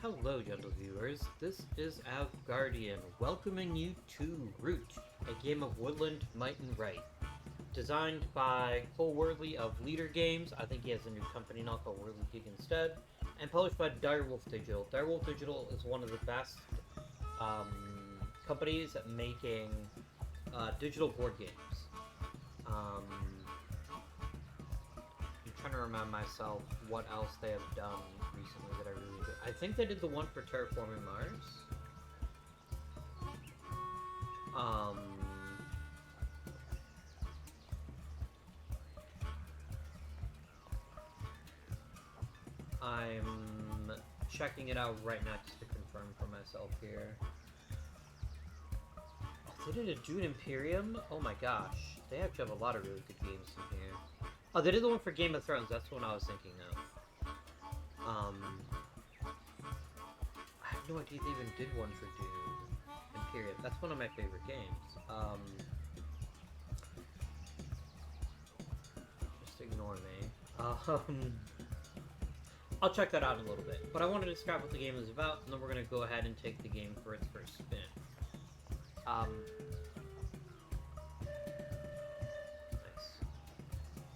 Hello, gentle viewers. This is Guardian, welcoming you to Root, a game of woodland might and right. Designed by Cole Worley of Leader Games, I think he has a new company now called Worley Geek instead, and published by Direwolf Digital. Direwolf Digital is one of the best companies at making digital board games. Um, I'm trying to remind myself what else they have done recently that I really did. I think they did the one for Terraforming Mars. Um, I'm checking it out right now just to confirm for myself here. Oh, they did a Dune Imperium? Oh my gosh. They actually have a lot of really good games in here. Oh, they did the one for Game of Thrones. That's the one I was thinking of. I have no idea they even did one for Dune Imperium. That's one of my favorite games. Just ignore me. I'll check that out in a little bit. But I want to describe what the game is about, and then we're going to go ahead and take the game for its first spin.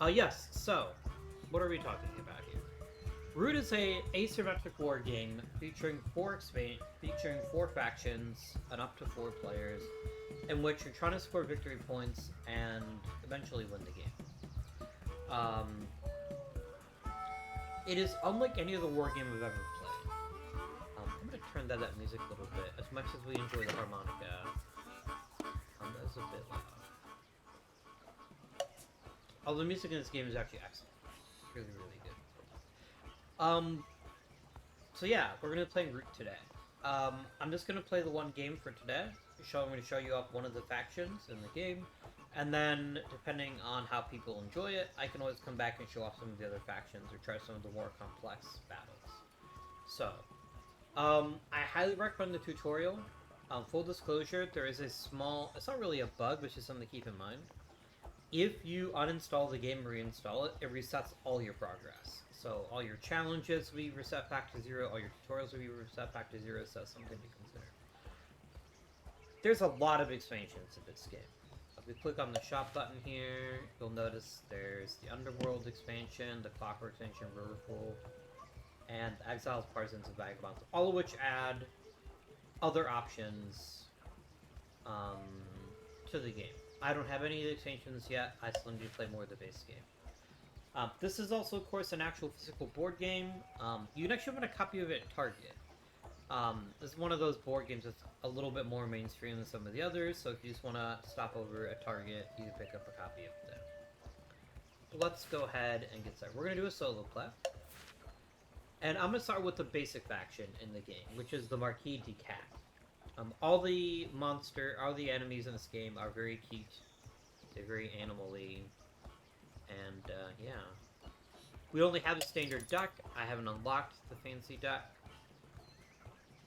Nice. Yes, so, what are we talking about here? Root is a asymmetric war game featuring featuring four factions and up to 4 players, in which you're trying to score victory points and eventually win the game. It is unlike any other war game I've ever played. I'm going to turn down that music a little bit. As much as we enjoy the harmonica, that's a bit loud. Although the music in this game is actually excellent. Really, really good. So yeah, we're going to play Root today. I'm just going to play the one game for today. I'm going to show you up one of the factions in the game. And then, depending on how people enjoy it, I can always come back and show off some of the other factions or try some of the more complex battles. So, I highly recommend the tutorial. Full disclosure, there is a small... It's not really a bug, but it's just something to keep in mind. If you uninstall the game or reinstall it, it resets all your progress. So all your challenges will be reset back to 0, all your tutorials will be reset back to 0, so that's something to consider. There's a lot of expansions in this game. If we click on the shop button here, you'll notice there's the Underworld expansion, the Clockwork expansion, Riverfall, and Exiles, Partisans, and Vagabonds, all of which add other options to the game. I don't have any of the expansions yet. I still need to play more of the base game. This is also, of course, an actual physical board game. You can actually find a copy of it at Target. This is one of those board games that's a little bit more mainstream than some of the others, so if you just want to stop over at Target, you can pick up a copy of them. Let's go ahead and get started. We're going to do a solo play. And I'm going to start with the basic faction in the game, which is the Marquise cat. All the enemies in this game are very cute. They're very animal-y. And, yeah. We only have a standard deck. I haven't unlocked the fancy deck.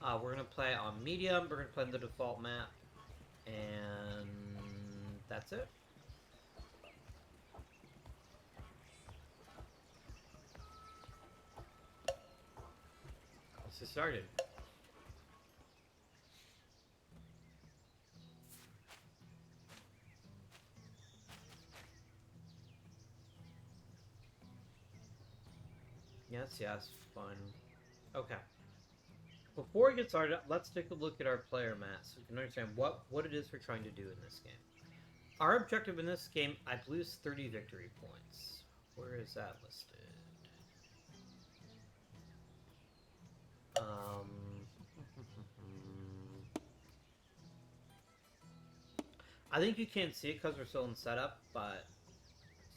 We're going to play on medium. We're going to play on the default map. And that's it. Let's get started. Yes, fun. Okay. Before we get started, let's take a look at our player mat so we can understand what it is we're trying to do in this game. Our objective in this game, I believe, is 30 victory points. Where is that listed? I think you can't see it because we're still in setup, but...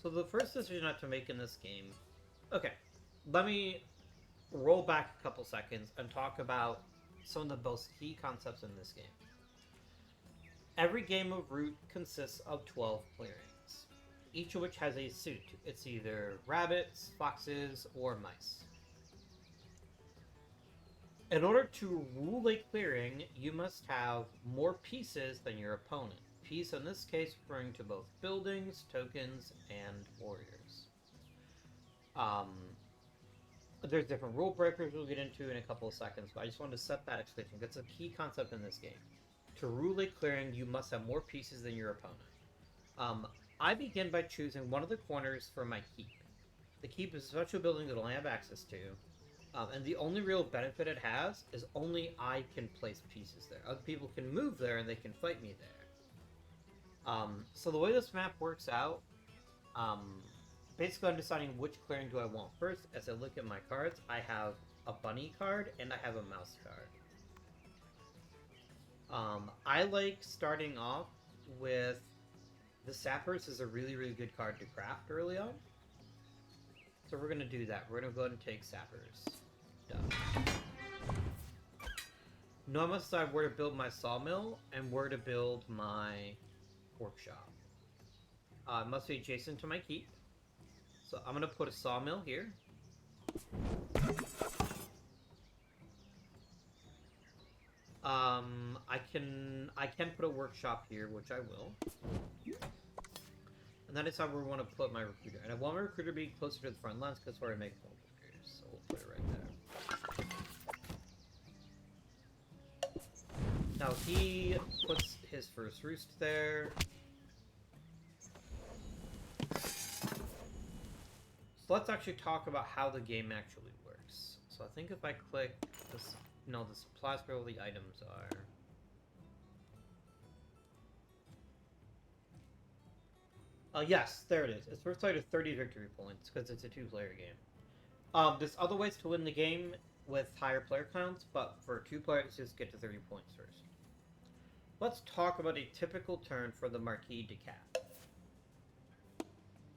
So the first decision I have to make in this game... Okay, let me roll back a couple seconds and talk about some of the most key concepts in this game. Every game of Root consists of 12 clearings, each of which has a suit. It's either rabbits, foxes, or mice. In order to rule a clearing, you must have more pieces than your opponent. Piece in this case referring to both buildings, tokens, and warriors. There's different rule breakers we'll get into in a couple of seconds, but I just wanted to set that expectation. That's a key concept in this game. To rule a clearing, you must have more pieces than your opponent. I begin by choosing one of the corners for my keep. The keep is a special building that I only have access to, and the only real benefit it has is only I can place pieces there. Other people can move there and they can fight me there. So the way this map works out, basically I'm deciding which clearing do I want first. As I look at my cards, I have a bunny card and I have a mouse card. I like starting off with the Sappers is a really, really good card to craft early on. So we're going to do that. We're going to go ahead and take Sappers. Done. Now I must decide where to build my sawmill and where to build my workshop. It must be adjacent to my keep. So I'm going to put a sawmill here. I can put a workshop here, which I will. And that is how we want to put my recruiter. And I want my recruiter to be closer to the front lines because that's where I make more recruiters. So we'll put it right there. Now he puts his first roost there. So let's actually talk about how the game actually works. So I think if I click this, no, the supplies where all the items are. Yes, there it is. It's first sight of 30 victory points, because it's a two-player game. There's other ways to win the game with higher player counts, but for two players, just get to 30 points first. Let's talk about a typical turn for the Marquise de Cat.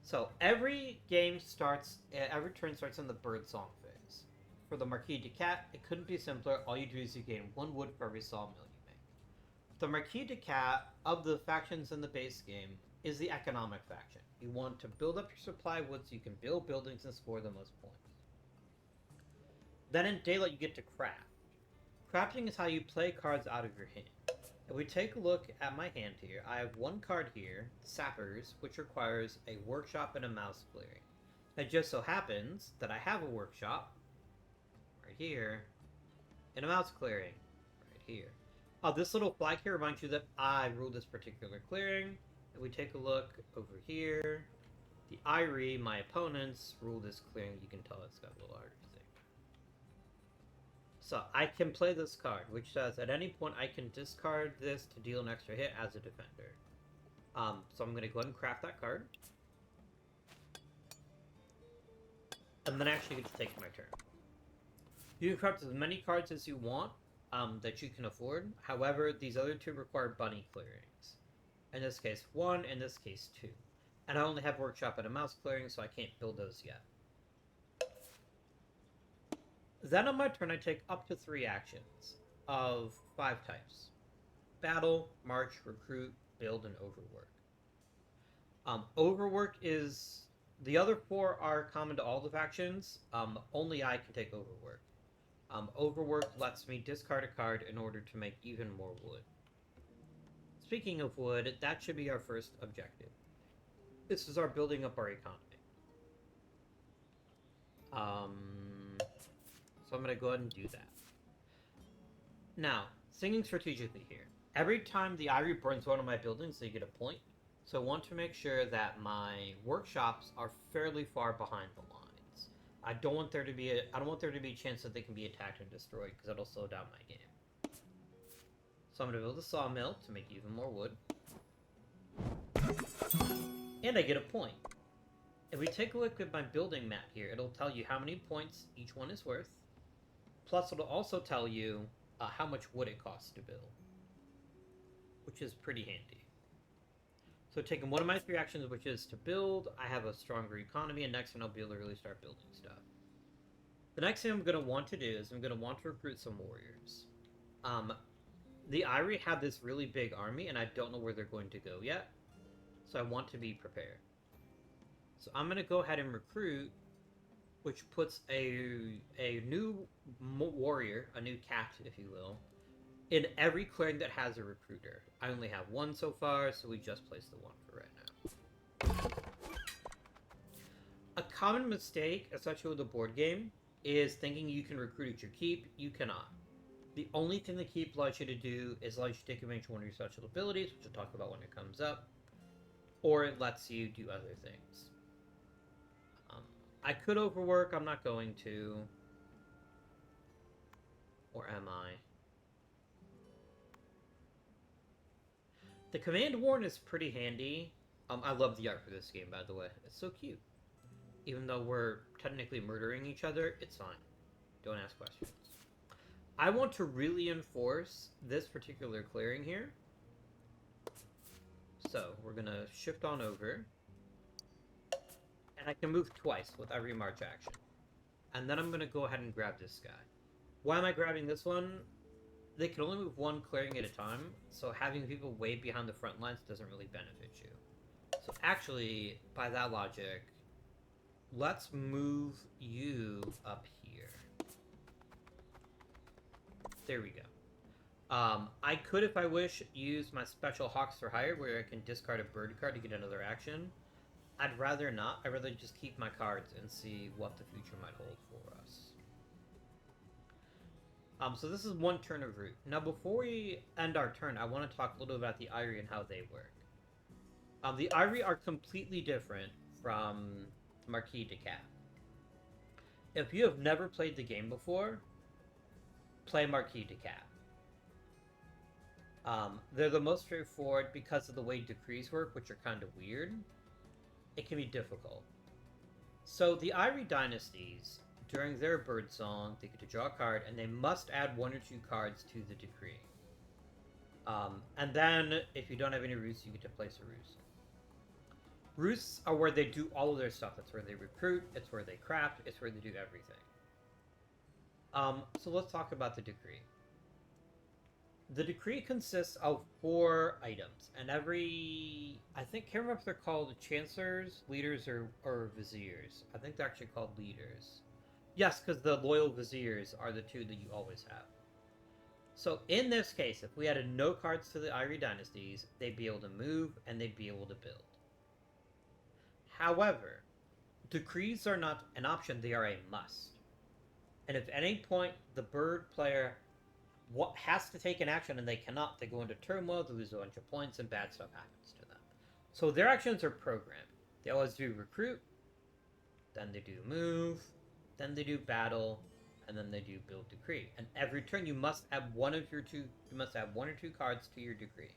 So, every turn starts in the bird song phase. For the Marquise de Cat, it couldn't be simpler. All you do is you gain 1 wood for every sawmill you make. The Marquise de Cat, of the factions in the base game, is the economic faction. You want to build up your supply of wood so you can build buildings and score the most points. Then in Daylight you get to craft. Crafting is how you play cards out of your hand. If we take a look at my hand here, I have one card here, Sappers, which requires a workshop and a mouse clearing. It just so happens that I have a workshop, right here, and a mouse clearing, right here. This little flag here reminds you that I rule this particular clearing. If we take a look over here, the Eyrie, my opponents, rule this clearing. You can tell it's got a little art thing. So I can play this card, which says at any point I can discard this to deal an extra hit as a defender. So I'm going to go ahead and craft that card. And then I actually get to take my turn. You can craft as many cards as you want that you can afford. However, these other two require bunny clearings. In this case, 1, in this case, 2. And I only have workshop and a mouse clearing, so I can't build those yet. Then on my turn, I take up to 3 actions of 5 types. Battle, March, Recruit, Build, and Overwork. Overwork is... The other 4 are common to all the factions. Only I can take Overwork. Overwork lets me discard a card in order to make even more wood. Speaking of wood, that should be our first objective. This is our building up our economy. So I'm going to go ahead and do that. Now, thinking strategically here. Every time the Eyrie burns one of my buildings, they get a point. So I want to make sure that my workshops are fairly far behind the lines. I don't want there to be a chance that they can be attacked and destroyed, because that'll slow down my game. So I'm going to build a sawmill to make even more wood. And I get a point. If we take a look at my building map here, it'll tell you how many points each one is worth. Plus, it'll also tell you how much wood it costs to build. Which is pretty handy. So taking one of my 3 actions, which is to build, I have a stronger economy, and next one I'll be able to really start building stuff. The next thing I'm going to want to do is I'm going to want to recruit some warriors. The Eyrie have this really big army, and I don't know where they're going to go yet. So I want to be prepared. So I'm going to go ahead and recruit, which puts a new warrior, a new cat, if you will, in every clearing that has a recruiter. I only have 1 so far, so we just placed the 1 for right now. A common mistake, especially with a board game, is thinking you can recruit at your keep. You cannot. The only thing the keep allows you to do is allows you to take advantage of one of your special abilities, which we'll talk about when it comes up, or it lets you do other things. I could overwork, I'm not going to. Or am I? The command warn is pretty handy. I love the art for this game, by the way. It's so cute. Even though we're technically murdering each other, it's fine. Don't ask questions. I want to really enforce this particular clearing here. So, we're going to shift on over. And I can move twice with every march action. And then I'm going to go ahead and grab this guy. Why am I grabbing this one? They can only move one clearing at a time, so having people way behind the front lines doesn't really benefit you. So actually, by that logic, let's move you up here. There we go. I could, if I wish, use my special Hawks for Hire, where I can discard a bird card to get another action. I'd rather not. I'd rather just keep my cards and see what the future might hold for us. So this is one turn of route. Now, before we end our turn, I want to talk a little bit about the Eyrie and how they work. The Eyrie are completely different from Marquise to Cat. If you have never played the game before, play Marquise to Cat. They're the most straightforward because of the way decrees work, which are kind of weird. It can be difficult. So the Eyrie dynasties, during their bird song, they get to draw a card, and they must add 1 or 2 cards to the decree. And then, if you don't have any roosts, you get to place a roost. Roosts are where they do all of their stuff. It's where they recruit, it's where they craft, it's where they do everything. So let's talk about the decree. The decree consists of 4 items, and every... I think, can't remember if they're called chancellors, leaders, or viziers. I think they're actually called leaders. Yes, because the loyal viziers are the 2 that you always have. So in this case, if we added no cards to the Eyrie dynasties, they'd be able to move and they'd be able to build. However, decrees are not an option, they are a must. And if at any point the bird player has to take an action and they cannot, they go into turmoil, they lose a bunch of points, and bad stuff happens to them. So their actions are programmed. They always do recruit, then they do move, then they do battle, and then they do build decree. And every turn you must add one or 2 cards to your decree.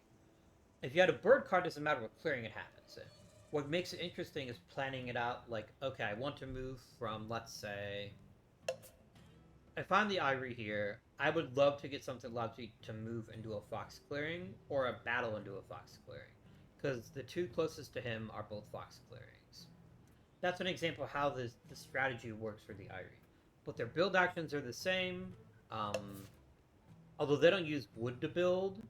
If you had a bird card, it doesn't matter what clearing it happens in. What makes it interesting is planning it out, like, okay, I want to move from, let's say, if I'm the Eyrie here, I would love to get something that allows me to move into a fox clearing, or a battle into a fox clearing. Because the 2 closest to him are both fox clearings. That's an example of how the strategy works for the Eyrie. But their build actions are the same, although they don't use wood to build,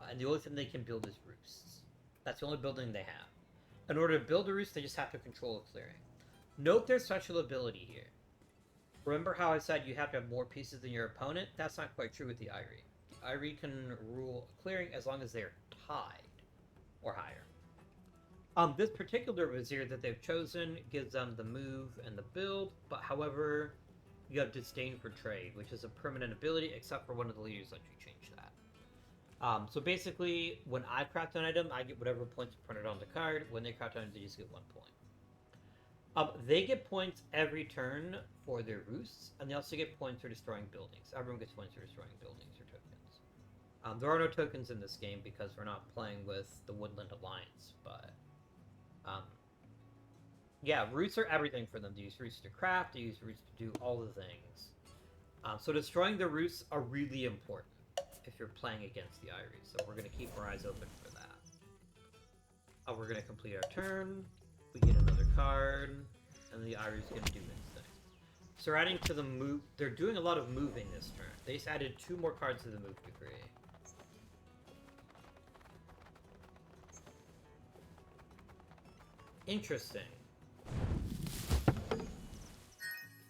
and the only thing they can build is roosts. That's the only building they have. In order to build a roost, they just have to control a clearing. Note their special ability here. Remember how I said you have to have more pieces than your opponent? That's not quite true with the Eyrie. The Eyrie can rule a clearing as long as they're tied, or higher. This particular vizier that they've chosen gives them the move and the build, but however, you have disdain for trade, which is a permanent ability, except for one of the leaders lets you change that. So basically, when I craft an item, I get whatever points printed on the card. When they craft items, they just get 1 point. They get points every turn for their roosts, and they also get points for destroying buildings. Everyone gets points for destroying buildings or tokens. There are no tokens in this game because we're not playing with the Woodland Alliance, but... yeah, roots are everything for them. They use roots to craft, they use roots to do all the things. So destroying the roots are really important if you're playing against the Eyrie. So we're going to keep our eyes open for that. We're going to complete our turn. We get another card, and the Eyrie's going to do its thing. So we're adding to the move. They're doing a lot of moving this turn. They just added 2 more cards to the move decree. Interesting.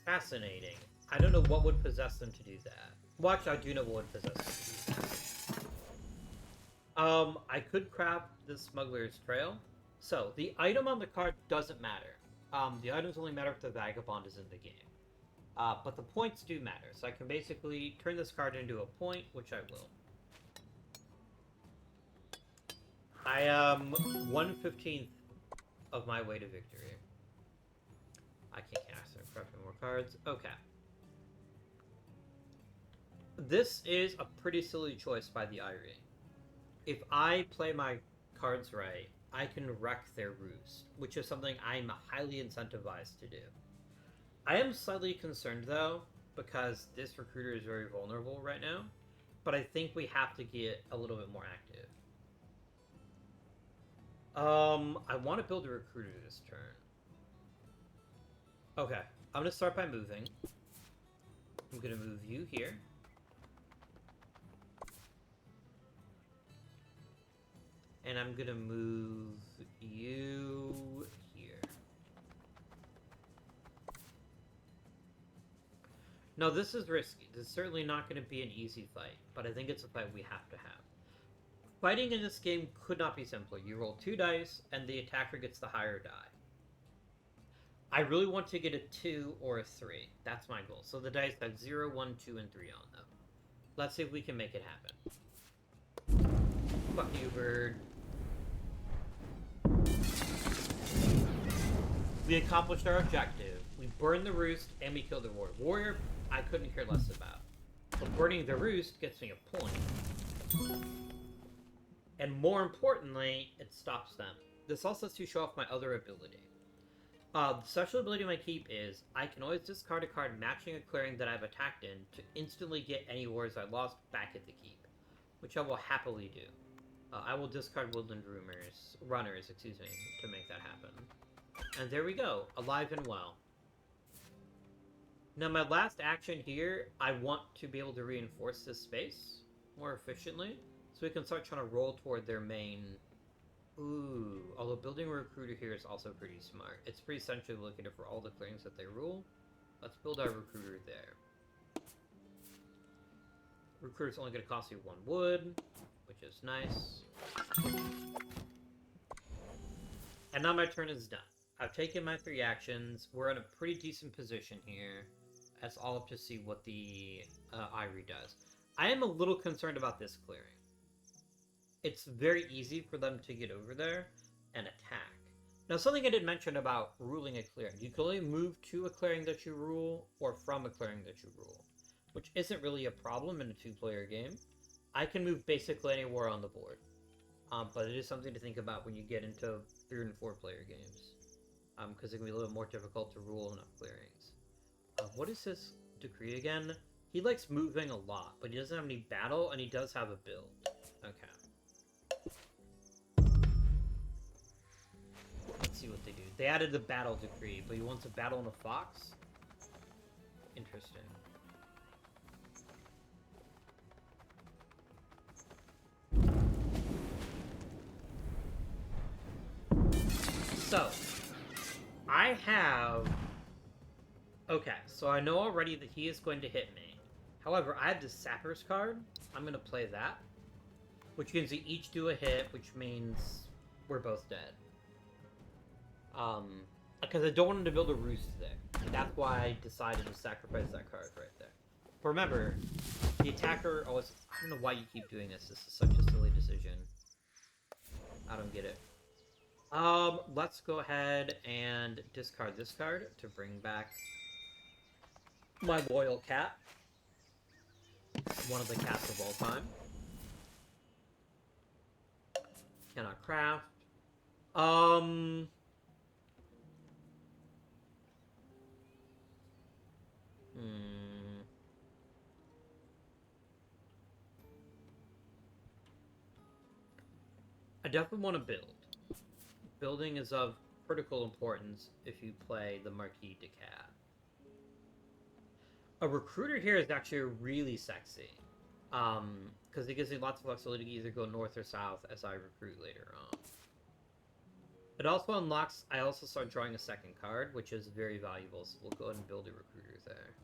Fascinating. I don't know what would possess them to do that. Well, actually, I do know what would possess them to do that. I could craft the Smuggler's Trail. So, the item on the card doesn't matter. The items only matter if the Vagabond is in the game. But the points do matter, so I can basically turn this card into a point, which I will. I am 1/15 of my way to victory. I can't cast and corrupt more cards. Okay. This is a pretty silly choice by the Eyrie. If I play my cards right, I can wreck their roost, which is something I'm highly incentivized to do. I am slightly concerned, though, because this recruiter is very vulnerable right now, but I think we have to get a little bit more active. I want to build a recruiter this turn. Okay, I'm going to start by moving. I'm going to move you here. And I'm going to move you here. No, this is risky. This is certainly not going to be an easy fight, but I think it's a fight we have to have. Fighting in this game could not be simpler. You roll 2 dice, and the attacker gets the higher die. I really want to get a 2 or a 3. That's my goal. So the dice have 0, 1, 2, and 3 on them. Let's see if we can make it happen. Fuck you, bird. We accomplished our objective. We burned the roost, and we killed the warrior. Warrior, I couldn't care less about. But burning the roost gets me a point. And more importantly, it stops them. This also lets you show off my other ability. The special ability I keep is, I can always discard a card matching a clearing that I've attacked in to instantly get any warriors I lost back at the keep, which I will happily do. I will discard Woodland Runners, to make that happen. And there we go, alive and well. Now my last action here, I want to be able to reinforce this space more efficiently, so we can start trying to roll toward their main... Ooh, although building a recruiter here is also pretty smart. It's pretty essentially located for all the clearings that they rule. Let's build our recruiter there. Recruiter's only going to cost you 1 wood, which is nice. And now my turn is done. I've taken my 3 actions. We're in a pretty decent position here. That's all up to see what the Eyrie does. I am a little concerned about this clearing. It's very easy for them to get over there and attack. Now, something I did mention about ruling a clearing. You can only move to a clearing that you rule, or from a clearing that you rule, which isn't really a problem in a 2-player game. I can move basically anywhere on the board. But it is something to think about when you get into 3- and 4-player games. Because it can be a little more difficult to rule enough clearings. What is his decree again? He likes moving a lot, but he doesn't have any battle, and he does have a build. Okay. Let's see what they do. They added the battle decree, but he wants a battle in a fox? Interesting. So, I have... Okay, so I know already that he is going to hit me. However, I have the Sapper's card. I'm going to play that. Which means we each do a hit, which means we're both dead. Because I don't want him to build a roost there. That's why I decided to sacrifice that card right there. But remember, the attacker always... I don't know why you keep doing this. This is such a silly decision. I don't get it. Let's go ahead and discard this card to bring back my loyal cat. One of the cats of all time. Cannot craft. I definitely want to build. Building is of critical importance if you play the Marquise de Cat. A recruiter here is actually really sexy. Because it gives me lots of flexibility to either go north or south as I recruit later on. It also unlocks... I also start drawing a second card, which is very valuable, so we'll go ahead and build a recruiter there.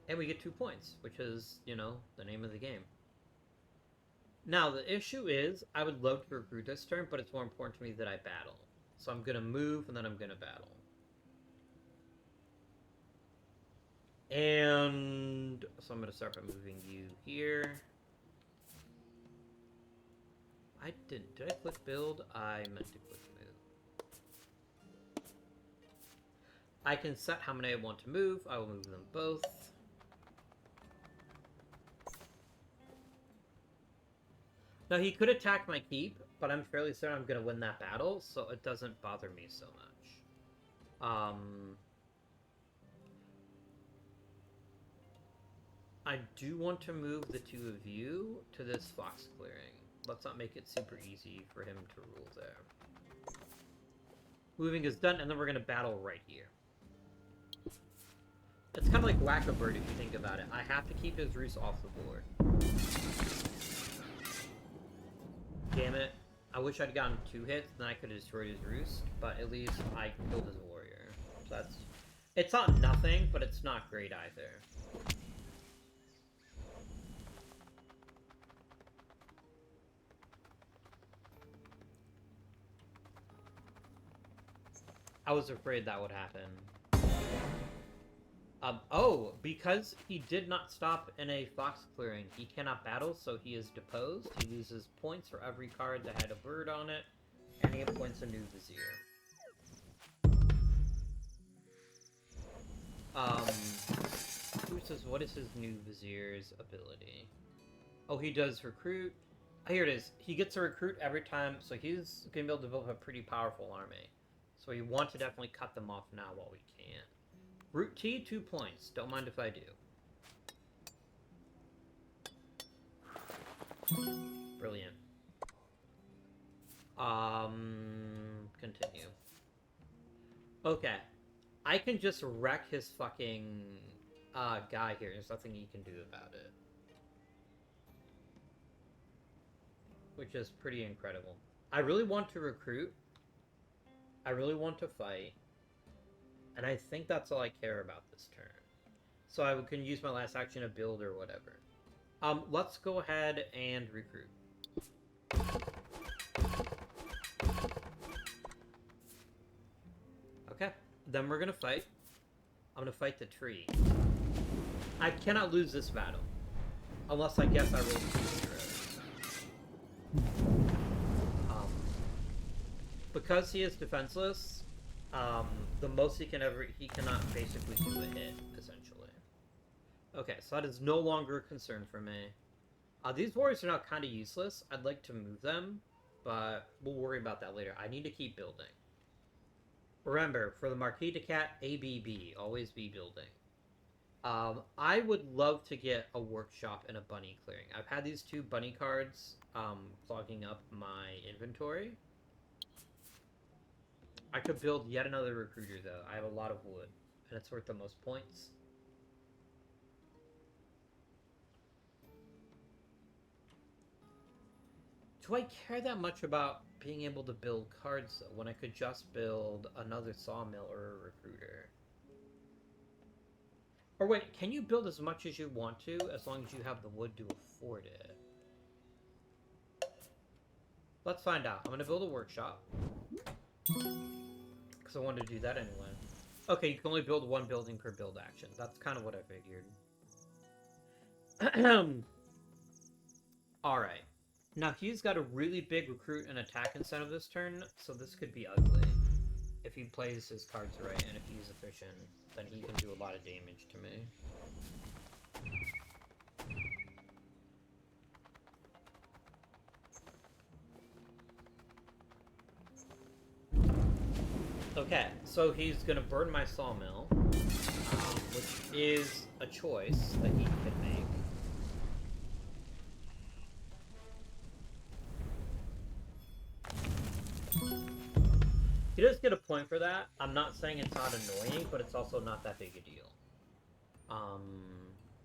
And we get 2 points, which is, you know, the name of the game. Now, the issue is, I would love to recruit this turn, but it's more important to me that I battle. So I'm going to move, and then I'm going to battle. And so I'm going to start by moving you here. I didn't. Did I click build? I meant to click move. I can set how many I want to move. I will move them both. Now, he could attack my keep, but I'm fairly certain I'm going to win that battle, so it doesn't bother me so much. I do want to move the two of you to this fox clearing. Let's not make it super easy for him to rule there. Moving is done, and then we're going to battle right here. It's kind of like Whack-A-Bird if you think about it. I have to keep his roost off the board. Damn it. I wish I'd gotten 2 hits, then I could have destroyed his roost, but at least I killed his warrior. So that's... It's not nothing, but it's not great either. I was afraid that would happen. Oh, because he did not stop in a fox clearing, he cannot battle, so he is deposed. He loses points for every card that had a bird on it, and he appoints a new vizier. Who says, what is his new vizier's ability? Oh, he does recruit. Here it is. He gets a recruit every time, so he's going to be able to develop a pretty powerful army. So we want to definitely cut them off now while we can. Root T, 2 points. Don't mind if I do. Brilliant. Continue. Okay. I can just wreck his fucking guy here. There's nothing he can do about it. Which is pretty incredible. I really want to recruit. I really want to fight. And I think that's all I care about this turn. So I can use my last action to build or whatever. Let's go ahead and recruit. Okay, then we're gonna fight. I'm gonna fight the tree. I cannot lose this battle. Unless I guess I roll 2 zeros. Because he is defenseless, the most he cannot basically do a hit, essentially. Okay, so that is no longer a concern for me. These warriors are now kind of useless. I'd like to move them, but we'll worry about that later. I need to keep building. Remember, for the Marquise de Cat, ABB, always be building. I would love to get a workshop and a bunny clearing. I've had these 2 bunny cards clogging up my inventory. I could build yet another recruiter, though. I have a lot of wood, and it's worth the most points. Do I care that much about being able to build cards, though, when I could just build another sawmill or a recruiter? Or wait, can you build as much as you want to, as long as you have the wood to afford it? Let's find out. I'm going to build a workshop. Because I wanted to do that anyway. Okay, you can only build 1 building per build action. That's kind of what I figured. Alright. Now, he's got a really big recruit and attack incentive this turn, so this could be ugly. If he plays his cards right, and if he's efficient, then he can do a lot of damage to me. Okay, so he's gonna burn my sawmill, which is a choice that he can make. He does get a point for that. I'm not saying it's not annoying, but it's also not that big a deal.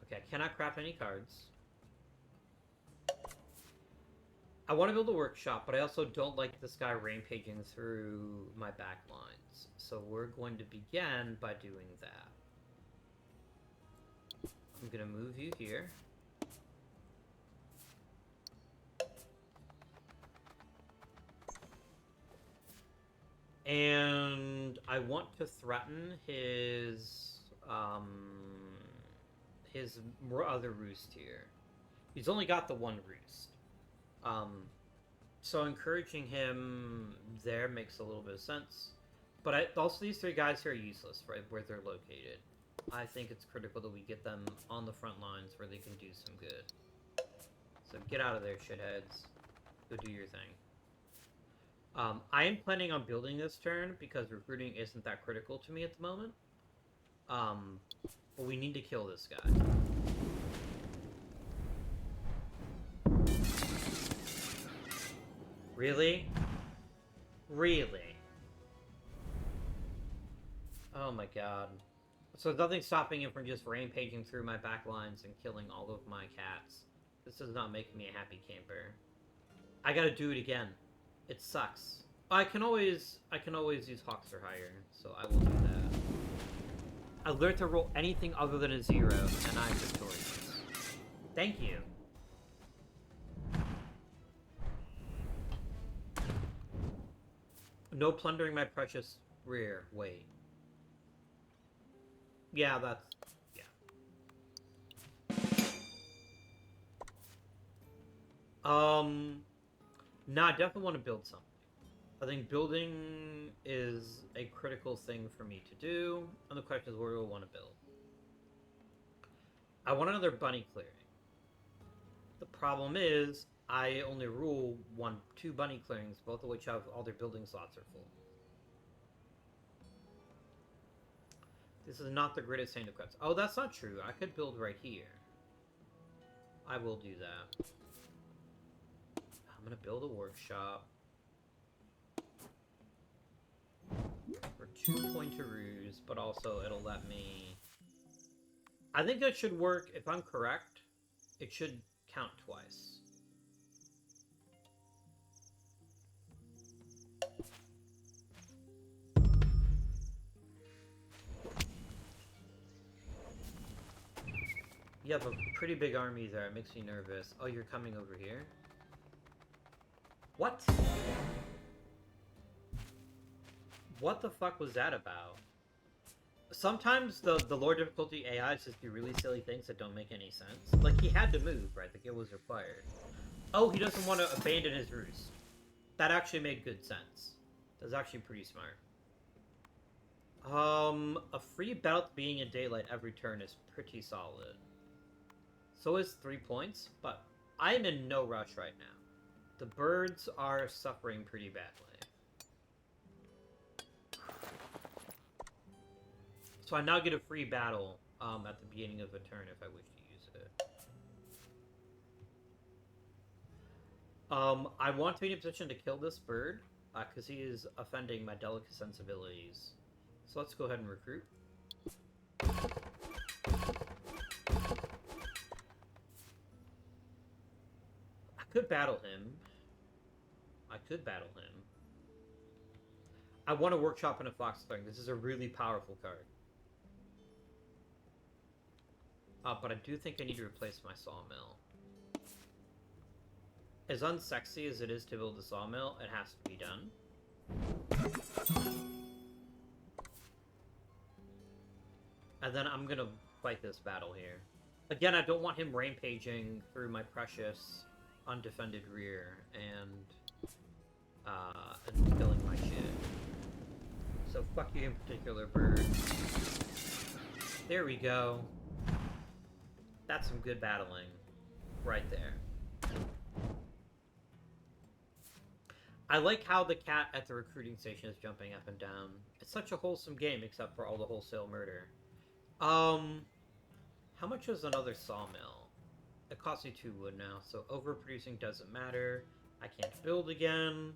Okay, I cannot craft any cards. I want to build a workshop, but I also don't like this guy rampaging through my back lines. So we're going to begin by doing that. I'm going to move you here. And I want to threaten his his other roost here. He's only got the one roost. So encouraging him there makes a little bit of sense. But also these three guys here are useless, right, where they're located. I think it's critical that we get them on the front lines where they can do some good. So get out of there, shitheads. Go do your thing. I am planning on building this turn because recruiting isn't that critical to me at the moment. But we need to kill this guy. Really? Really? Oh my god. So there's nothing stopping him from just rampaging through my back lines and killing all of my cats. This does not make me a happy camper. I gotta do it again. It sucks. I can always use Hawks for hire, so I will do that. I learned to roll anything other than a 0, and I'm victorious. Thank you. No plundering my precious rear. Wait. Yeah, that's... yeah. Nah, I definitely want to build something. I think building is a critical thing for me to do, and the question is where do I want to build? I want another bunny clearing. The problem is, I only rule 2 bunny clearings, both of which have all their building slots are full. This is not the greatest hand of cards. Oh, that's not true. I could build right here. I will do that. I'm gonna build a workshop. For 2 pointeroos, but also it'll let me... I think it should work, if I'm correct, it should count twice. You have a pretty big army there, it makes me nervous. Oh, you're coming over here? What? What the fuck was that about? Sometimes the lower difficulty AIs just do really silly things that don't make any sense. Like, he had to move, right? Like, it was required. Oh, he doesn't want to abandon his roost. That actually made good sense. That's actually pretty smart. A free belt being in daylight every turn is pretty solid. So is 3 points, but I'm in no rush right now. The birds are suffering pretty badly. So I now get a free battle at the beginning of a turn if I wish to use it. I want to be in a position to kill this bird, because he is offending my delicate sensibilities. So let's go ahead and recruit. I could battle him. I want a workshop and a fox thing. This is a really powerful card. But I do think I need to replace my sawmill. As unsexy as it is to build a sawmill, it has to be done. And then I'm gonna fight this battle here. Again, I don't want him rampaging through my precious, undefended rear and killing my shit. So fuck you in particular, bird. There we go. That's some good battling. Right there. I like how the cat at the recruiting station is jumping up and down. It's such a wholesome game, except for all the wholesale murder. How much is another sawmill? It costs me 2 wood now, so overproducing doesn't matter. I can't build again.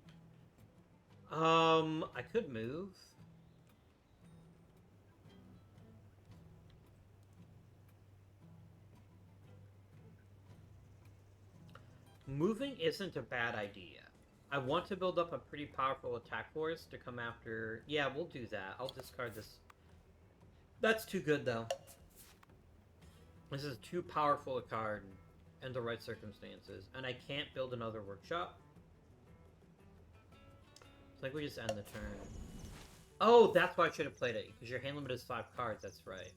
I could move. Moving isn't a bad idea. I want to build up a pretty powerful attack force to come after... Yeah, we'll do that. I'll discard this. That's too good, though. This is too powerful a card in the right circumstances. And I can't build another workshop. It's like we just end the turn. Oh, that's why I should have played it. Because your hand limit is 5 cards, that's right.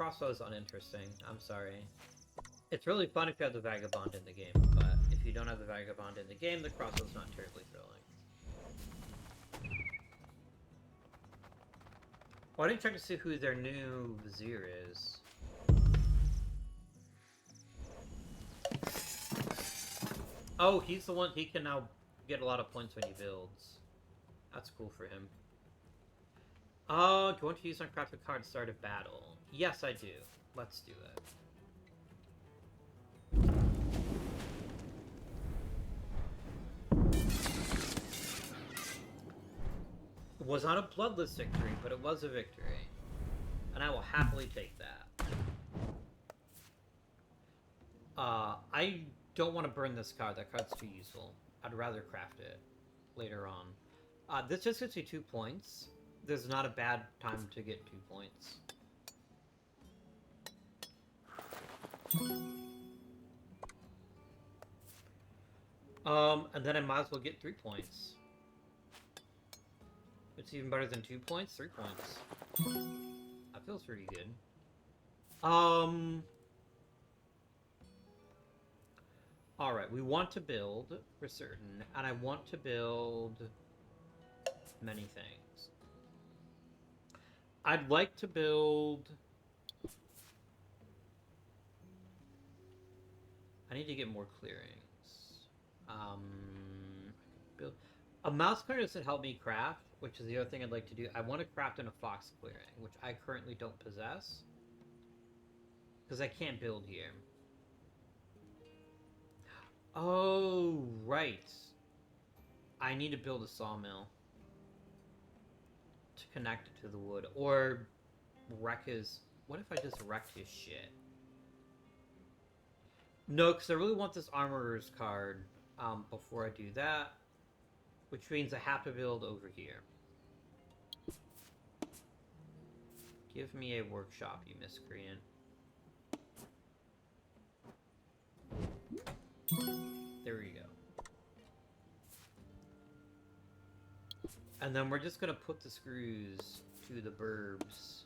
crossbow is uninteresting. I'm sorry. It's really fun if you have the Vagabond in the game, but if you don't have the Vagabond in the game, the crossbow's not terribly thrilling. Well, I didn't check to see who their new Vizier is. Oh, he's the one, he can now get a lot of points when he builds. That's cool for him. Oh, do you want to use uncrafted card to start a battle? Yes, I do. Let's do it. It was not a bloodless victory, but it was a victory. And I will happily take that. I don't want to burn this card. That card's too useful. I'd rather craft it later on. This just gets you 2 points. There's not a bad time to get 2 points. And then I might as well get 3 points. It's even better than 2 points, 3 points. That feels pretty good. Alright, we want to build, for certain, and I want to build many things. I'd like to build... I need to get more clearings. Build... A mouse clearing doesn't help me craft, which is the other thing I'd like to do. I want to craft in a fox clearing, which I currently don't possess. Because I can't build here. Oh, right. I need to build a sawmill. To connect it to the wood. Or wreck his... What if I just wrecked his shit? No, because I really want this armorer's card before I do that. Which means I have to build over here. Give me a workshop, you miscreant. There we go. And then we're just gonna put the screws to the burbs.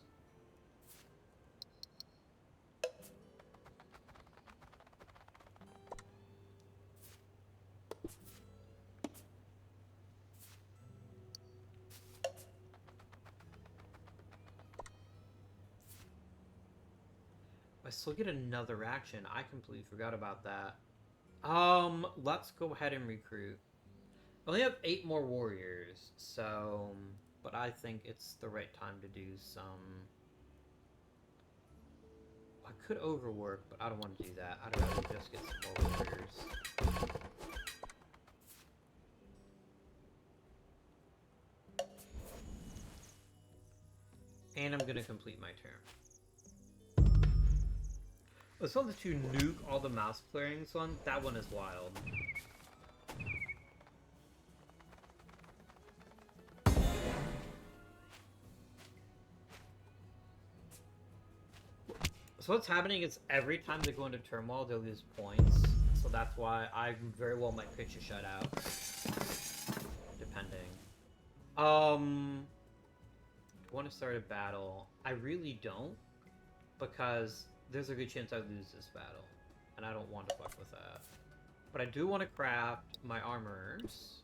I still get another action. I completely forgot about that. Let's go ahead and recruit. I only have 8 more warriors, so... But I think it's the right time to do some... I could overwork, but I don't want to do that. I'd rather just get some more warriors. And I'm gonna complete my turn. I saw the 2 nuke all the mouse clearings one. That one is wild. So what's happening is every time they go into turmoil, they lose points. So that's why I very well might pitch a shutout. Depending. Do I want to start a battle? I really don't. Because there's a good chance I lose this battle. And I don't want to fuck with that. But I do want to craft my armorers.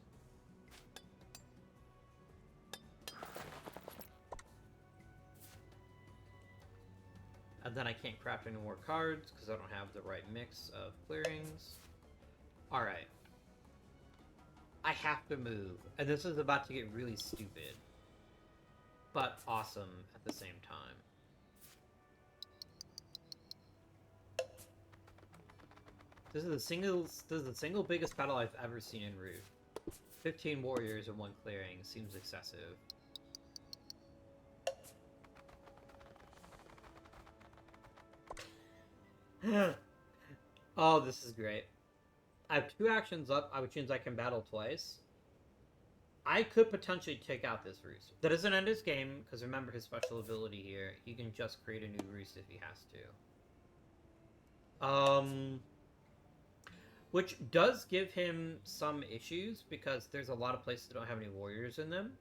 And then I can't craft any more cards because I don't have the right mix of clearings. Alright. I have to move. And this is about to get really stupid. But awesome at the same time. This is the single biggest battle I've ever seen in Root. 15 warriors in 1 clearing seems excessive. Oh, this is great. I have 2 actions up, which means I can battle twice. I could potentially take out this Roost. That doesn't end his game, because remember his special ability here. He can just create a new Roost if he has to. Which does give him some issues, because there's a lot of places that don't have any warriors in them.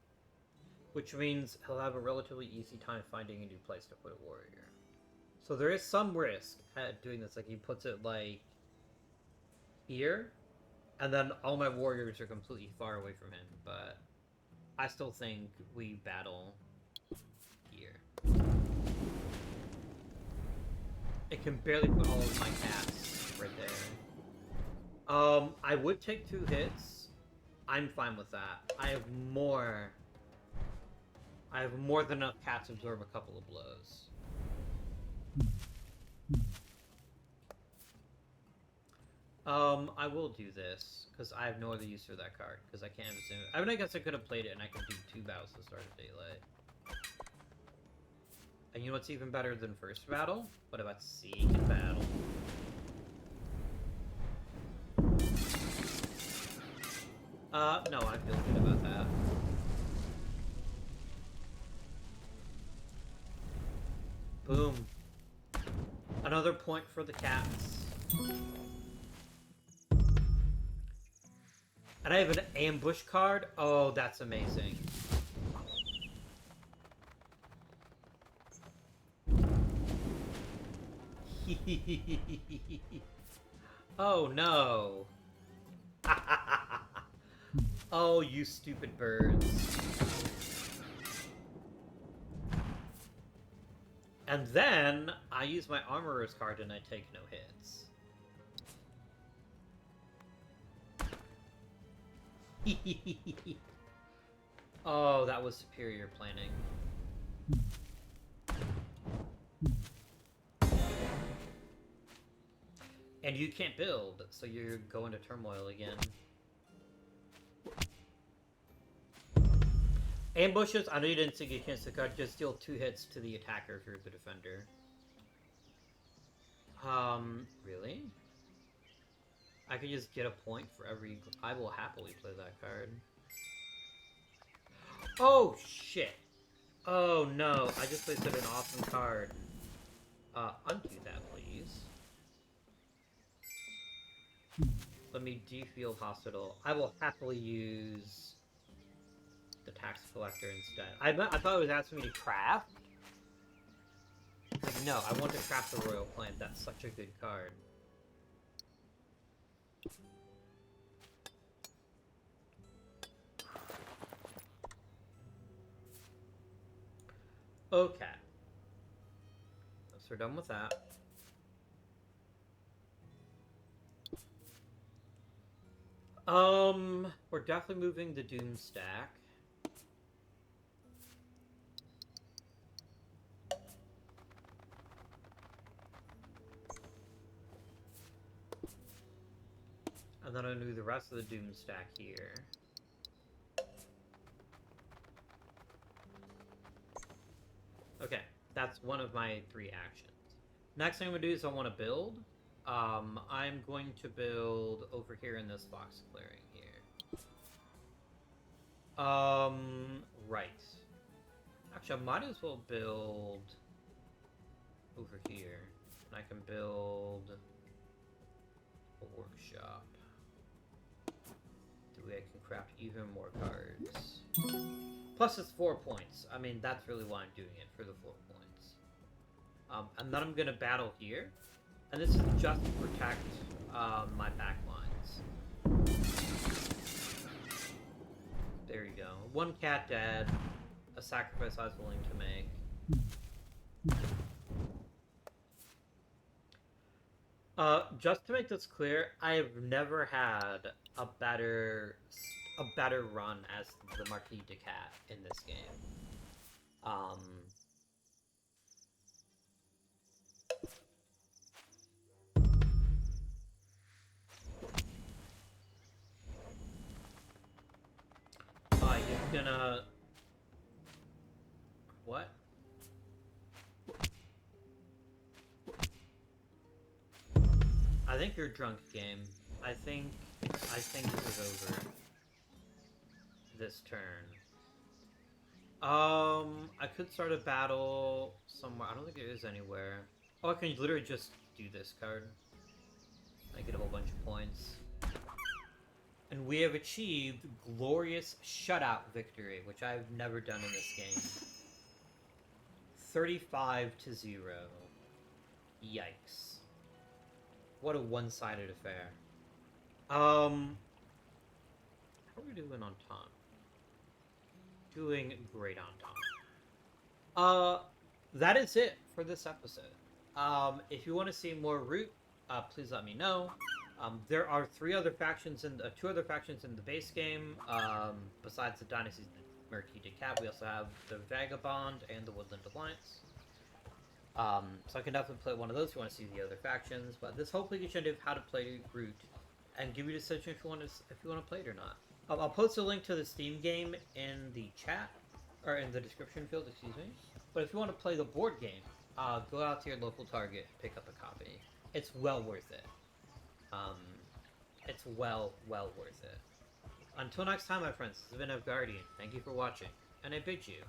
Which means he'll have a relatively easy time finding a new place to put a warrior. So there is some risk at doing this. Like, he puts it, like, here, and then all my warriors are completely far away from him, but I still think we battle here. It can barely put all of my cats right there. I would take 2 hits. I'm fine with that. I have more than enough cats to absorb a couple of blows. I will do this, because I have no other use for that card, because I can't assume it. I mean, I guess I could have played it and I could do 2 battles to start of daylight. And you know what's even better than first battle? What about second battle? No, I feel good about that. Boom. Another point for the cats. And I have an ambush card? Oh, that's amazing. Oh, no. Oh, you stupid birds. And then, I use my Armorer's card and I take no hits. Oh, that was superior planning. And you can't build, so you're going to turmoil again. Ambushes, I know you didn't get a chance to card, just deal 2 hits to the attacker if you're the defender. Really? I could just get a point for every... I will happily play that card. Oh, shit! Oh, no, I just wasted an awesome card. Undo that, please. Let me defield Hospital. I will happily use the Tax Collector instead. I thought it was asking me to craft. Like, no, I want to craft the Royal Plant. That's such a good card. Okay. So we're done with that. We're definitely moving the Doom stack. And then I'll do the rest of the Doom stack here. Okay, that's one of my 3 actions. Next thing I'm going to do is I want to build. I'm going to build over here in this box clearing here. Right. Actually, I might as well build over here. And I can build a workshop. That way I can craft even more cards. Plus it's 4 points. I mean, that's really why I'm doing it, for the 4 points. And then I'm gonna battle here. And this is just to protect my back lines. There you go. 1 cat dead. A sacrifice I was willing to make. Just to make this clear, I have never had a better run as the Marquise de Cat in this game. You're gonna... What? I think you're drunk, game. I think this is over. This turn. I could start a battle somewhere. I don't think there is anywhere. Oh, I can literally just do this card. I get a whole bunch of points. And we have achieved glorious shutout victory, which I've never done in this game. 35-0. Yikes. What a one-sided affair. How are we doing on time? Doing great on time. That is it for this episode. If you want to see more Root, please let me know. There are two other factions in the base game. Besides the Dynasty and the Marquise Cap, we also have the Vagabond and the Woodland Alliance. So I can definitely play one of those if you want to see the other factions. But this hopefully gets you into how to play Root, and give you a decision if you want to play it or not. I'll post a link to the Steam game in the chat, or in the description field, excuse me. But if you want to play the board game, go out to your local Target, pick up a copy. It's well worth it. It's well worth it. Until next time, my friends, this has been Guardian. Thank you for watching, and I bid you